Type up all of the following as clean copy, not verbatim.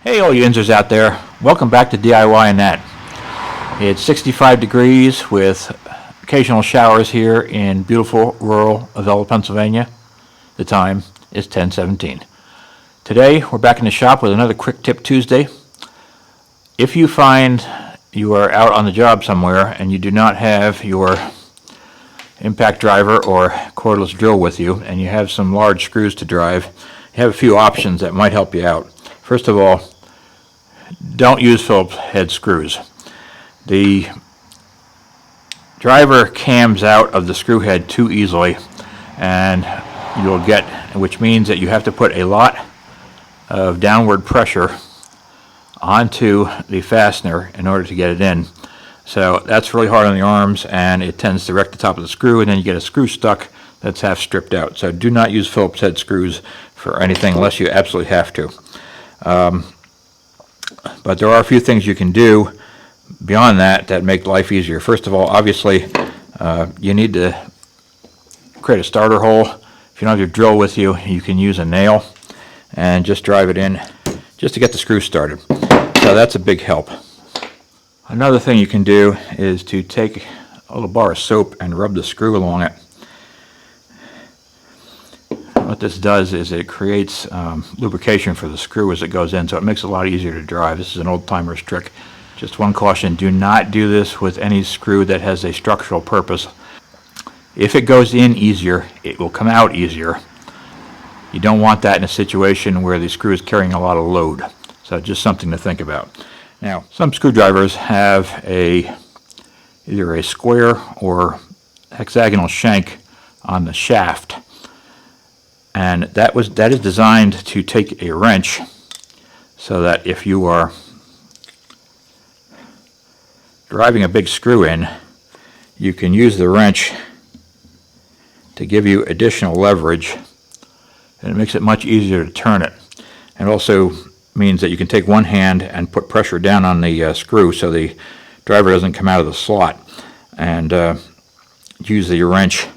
Hey all you Inzers out there, welcome back to DIY and That. It's 65 degrees with occasional showers here in beautiful rural Avella, Pennsylvania. The time is 10:17. Today we're back in the shop with another Quick Tip Tuesday. If you find you are out on the job somewhere and you do not have your impact driver or cordless drill with you and you have some large screws to drive, you have a few options that might help you out. First of all, don't use Phillips head screws. The driver cams out of the screw head too easily, and which means that you have to put a lot of downward pressure onto the fastener in order to get it in. So that's really hard on the arms, and it tends to wreck the top of the screw, and then you get a screw stuck that's half stripped out. So do not use Phillips head screws for anything unless you absolutely have to. But there are a few things you can do beyond that make life easier. First of all, obviously, you need to create a starter hole. If you don't have your drill with you, you can use a nail and just drive it in just to get the screw started. So that's a big help. Another thing you can do is to take a little bar of soap and rub the screw along it. What this does is it creates lubrication for the screw as it goes in, so it makes it a lot easier to drive. This is an old-timer's trick. Just one caution, do not do this with any screw that has a structural purpose. If it goes in easier, it will come out easier. You don't want that in a situation where the screw is carrying a lot of load. So just something to think about. Now, some screwdrivers have either a square or hexagonal shank on the shaft. And that is designed to take a wrench so that if you are driving a big screw in, you can use the wrench to give you additional leverage, and it makes it much easier to turn it. And also means that you can take one hand and put pressure down on the screw so the driver doesn't come out of the slot, and use the wrench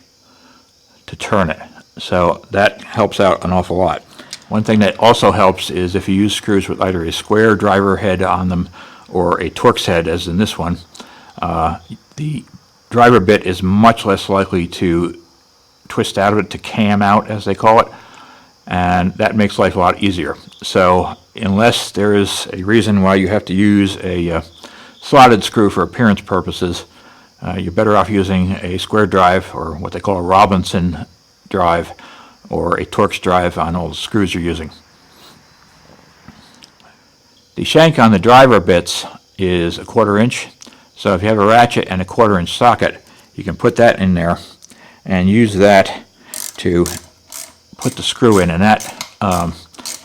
to turn it. So that helps out an awful lot. One thing that also helps is if you use screws with either a square driver head on them or a Torx head, as in this one, the driver bit is much less likely to twist out of it, to cam out as they call it, and that makes life a lot easier. So unless there is a reason why you have to use a slotted screw for appearance purposes, you're better off using a square drive, or what they call a Robertson drive, or a Torx drive on all the screws you're using. The shank on the driver bits is 1/4 inch, so if you have a ratchet and a 1/4 inch socket, you can put that in there and use that to put the screw in, and that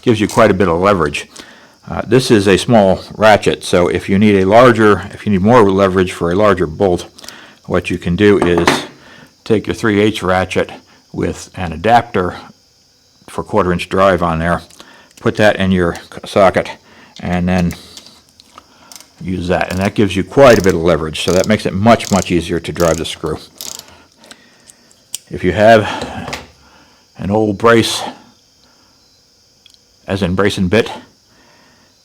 gives you quite a bit of leverage. This is a small ratchet, so if you need more leverage for a larger bolt, what you can do is take your 3/8 ratchet with an adapter for 1/4 inch drive on there, put that in your socket, and then use that, and that gives you quite a bit of leverage, so that makes it much easier to drive the screw. If you have an old brace, as in brace and bit,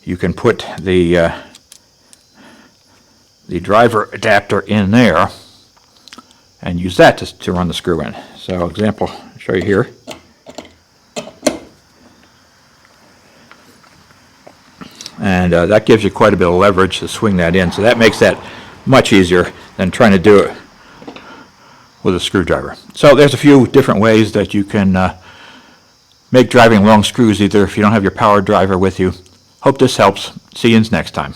you can put the driver adapter in there and use that to run the screw in. So example, I'll show you here. And that gives you quite a bit of leverage to swing that in. So that makes that much easier than trying to do it with a screwdriver. So there's a few different ways that you can make driving long screws, either if you don't have your power driver with you. Hope this helps. See you next time.